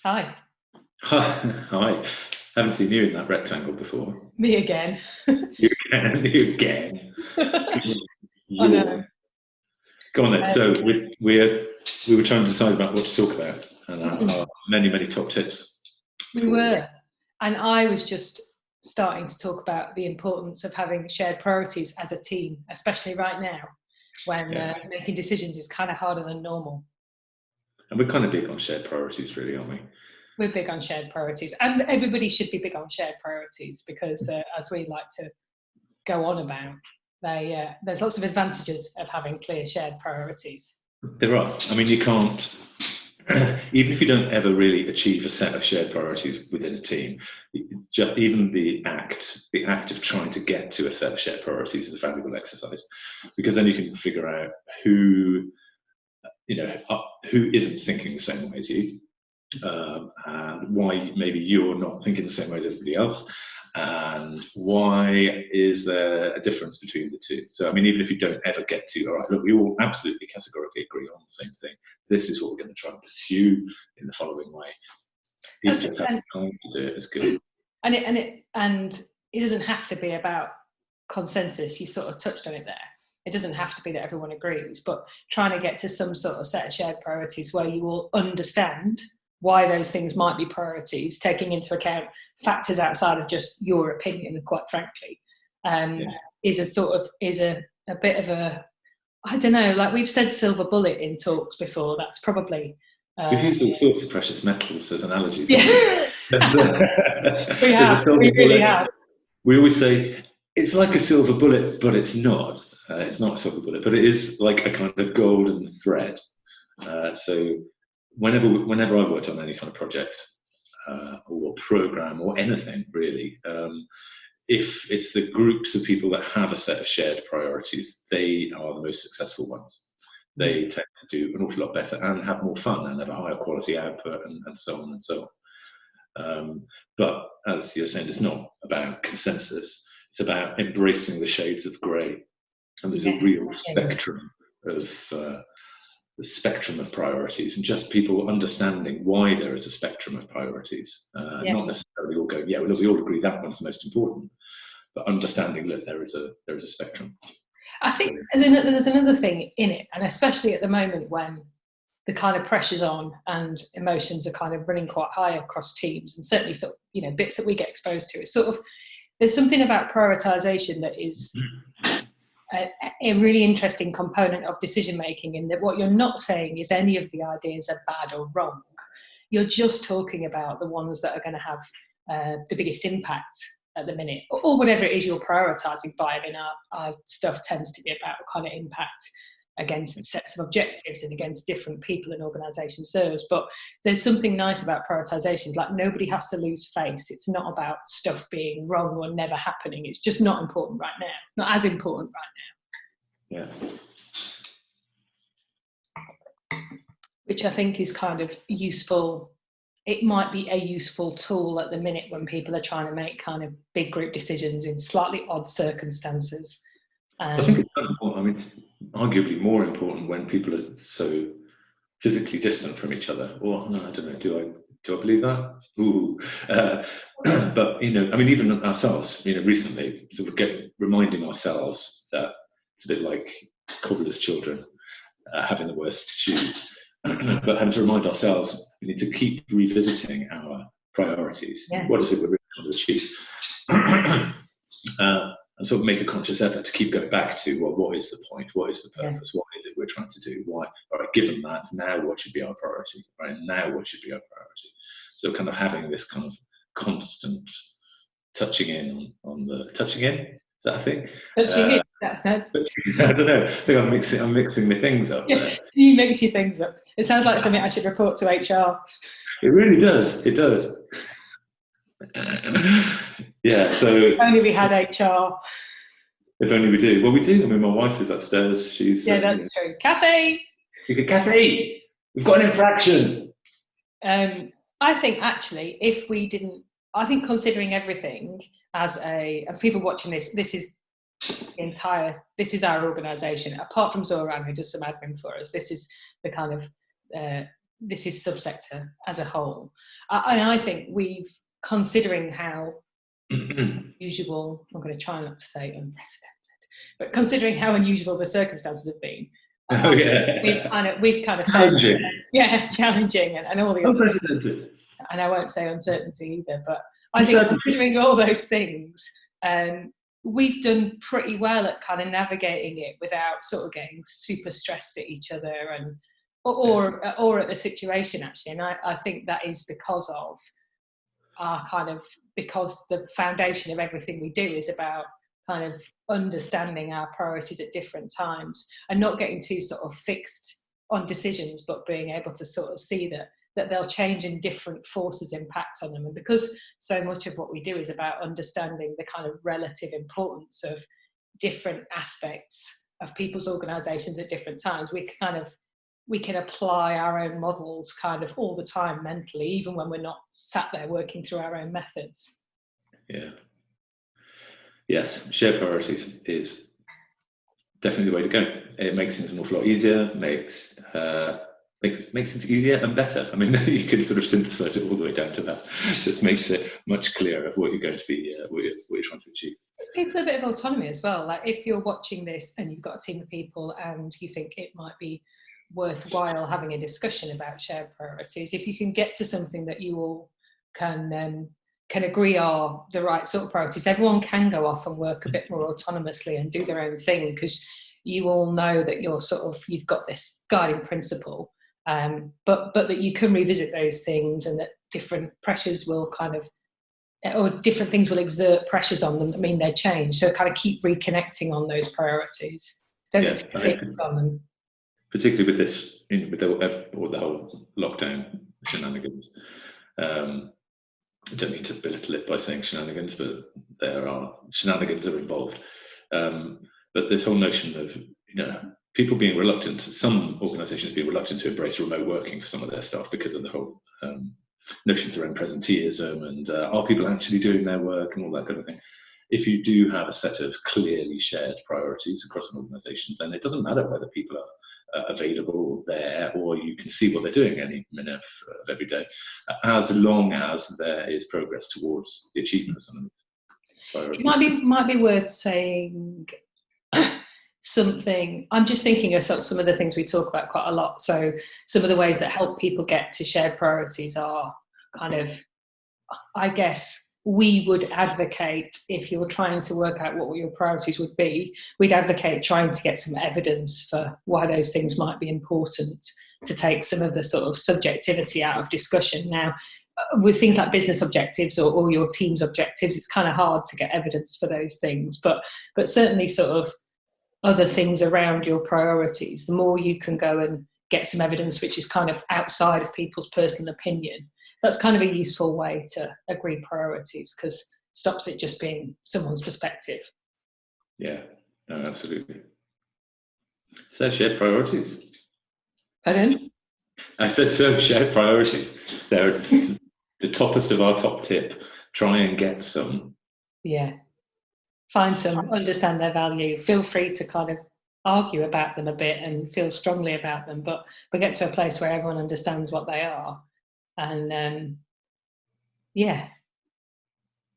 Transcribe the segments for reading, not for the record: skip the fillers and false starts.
Hi. Hi. Haven't seen you in that rectangle before. Me again. You again. I know. Go on then. So we were trying to decide about what to talk about, and our many top tips. We were, and I was just starting to talk about the importance of having shared priorities as a team, especially right now when making decisions is kind of harder than normal. And we're kind of big on shared priorities, really, aren't we? We're big on shared priorities, and everybody should be big on shared priorities because, as we like to go on about, there's lots of advantages of having clear shared priorities. There are. I mean, you can't, even if you don't ever really achieve a set of shared priorities within a team, even the act of trying to get to a set of shared priorities is a valuable exercise, because then you can figure out who isn't thinking the same way as you, and why maybe you're not thinking the same way as everybody else, and why is there a difference between the two. So, I mean, even if you don't ever get to, all right, look, we all absolutely categorically agree on the same thing. This is what we're going to try and pursue in the following way. Even just having time to do it is good. And it doesn't have to be about consensus. You sort of touched on it there. It doesn't have to be that everyone agrees, but trying to get to some sort of set of shared priorities where you all understand why those things might be priorities, taking into account factors outside of just your opinion, quite frankly, is a bit of a, I don't know, like we've said silver bullet in talks before. That's probably... we've used all sorts of precious metals as analogies. Yeah. We really have. We always say, it's like a silver bullet, but it's not. It's not a silver bullet, but it is like a kind of golden thread. So whenever I've worked on any kind of project or program or anything really, if it's the groups of people that have a set of shared priorities, they are the most successful ones. They tend to do an awful lot better and have more fun and have a higher quality output and so on and so on. But as you're saying, it's not about consensus. It's about embracing the shades of grey. And there's a real spectrum of priorities, and just people understanding why there is a spectrum of priorities. Not necessarily all going, well, we all agree that one's the most important, but understanding that there is a spectrum. I think there's another thing in it, and especially at the moment when the kind of pressure's on and emotions are kind of running quite high across teams, and certainly sort of, bits that we get exposed to. It's sort of, there's something about prioritization that is a really interesting component of decision making, in that what you're not saying is any of the ideas are bad or wrong. You're just talking about the ones that are going to have the biggest impact at the minute, or whatever it is you're prioritizing by. I mean, our stuff tends to be about kind of impact against sets of objectives and against different people and organisation serves. But there's something nice about prioritisation. Like, nobody has to lose face. It's not about stuff being wrong or never happening. It's just not important right now. Not as important right now. Yeah. Which I think is kind of useful. It might be a useful tool at the minute when people are trying to make kind of big group decisions in slightly odd circumstances. I think it's kind of important. I mean, it's arguably more important when people are so physically distant from each other. Or no, I don't know. Do I believe that? Ooh. But I mean, even ourselves. Recently, sort of reminding ourselves that it's a bit like cobbler's children having the worst shoes, but having to remind ourselves we need to keep revisiting our priorities. Yeah. What is it we're really trying to achieve? And sort of make a conscious effort to keep going back to, well, what is the point? What is the purpose? Yeah. What is it we're trying to do? Why? All right, given that, now what should be our priority? Right, now what should be our priority? So kind of having this kind of constant touching in on the touching in. Is that a thing? Touching in. I don't know. I think I'm mixing my things up. Yeah, you mix your things up. It sounds like something I should report to HR. It really does. It does. Yeah, so if only we had HR. If only we do. Well, we do. I mean, my wife is upstairs. She's that's true. Kathy, we've got an infraction. I think actually, if we didn't, I think considering everything as and people watching this is this is our organisation. Apart from Zoran, who does some admin for us, this is the kind of this is Subsector as a whole. And I think considering how unusual, I'm going to try not to say unprecedented, but considering how unusual the circumstances have been, we've kind of challenging, challenging, and all the unprecedented. And I won't say uncertainty either, but I think considering all those things, we've done pretty well at kind of navigating it without sort of getting super stressed at each other or at the situation, actually. And I think that is because of because the foundation of everything we do is about kind of understanding our priorities at different times and not getting too sort of fixed on decisions, but being able to sort of see that they'll change and different forces impact on them. And because so much of what we do is about understanding the kind of relative importance of different aspects of people's organisations at different times, we can apply our own models kind of all the time mentally, even when we're not sat there working through our own methods. Yeah. Yes, shared priorities is definitely the way to go. It makes things an awful lot easier, makes things easier and better. I mean, you can sort of synthesize it all the way down to that. It just makes it much clearer of what you're going to be, what you're trying to achieve. Gives people a bit of autonomy as well. Like if you're watching this and you've got a team of people and you think it might be worthwhile having a discussion about shared priorities, if you can get to something that you all can agree are the right sort of priorities, everyone can go off and work a bit more autonomously and do their own thing, because you all know that you've got this guiding principle, but that you can revisit those things, and that different pressures will or different things will exert pressures on them that mean they change. So kind of keep reconnecting on those priorities. Don't get too fixed on them. Particularly with this, with the whole lockdown shenanigans. I don't mean to belittle it by saying shenanigans, but shenanigans are involved. But this whole notion of, people being reluctant, some organisations being reluctant to embrace remote working for some of their staff because of the whole notions around presenteeism and are people actually doing their work and all that kind of thing. If you do have a set of clearly shared priorities across an organisation, then it doesn't matter whether people are available there, or you can see what they're doing any minute of every day, as long as there is progress towards the achievement of some priorities. It might be worth saying something. I'm just thinking of some of the things we talk about quite a lot. So some of the ways that help people get to shared priorities are kind of, I guess, we would advocate, if you're trying to work out what your priorities would be, we'd advocate trying to get some evidence for why those things might be important, to take some of the sort of subjectivity out of discussion. Now, with things like business objectives or your team's objectives, it's kind of hard to get evidence for those things, but certainly sort of other things around your priorities, the more you can go and get some evidence which is kind of outside of people's personal opinion, that's kind of a useful way to agree priorities, because it stops it just being someone's perspective. Yeah, no, absolutely. So shared priorities. Pardon? I said so shared priorities. They're the toppest of our top tip. Try and get some. Yeah. Find some, understand their value. Feel free to kind of argue about them a bit and feel strongly about them, but get to a place where everyone understands what they are. And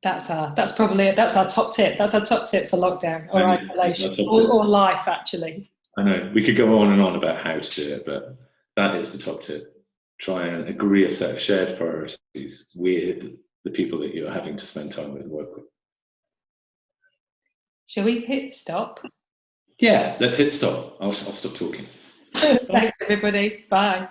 that's our top tip. That's our top tip for lockdown or isolation or life, actually. I know we could go on and on about how to do it, but that is the top tip. Try and agree a set of shared priorities with the people that you're having to spend time with and work with. Shall we hit stop? Yeah, let's hit stop. I'll stop talking. Thanks, everybody. Bye.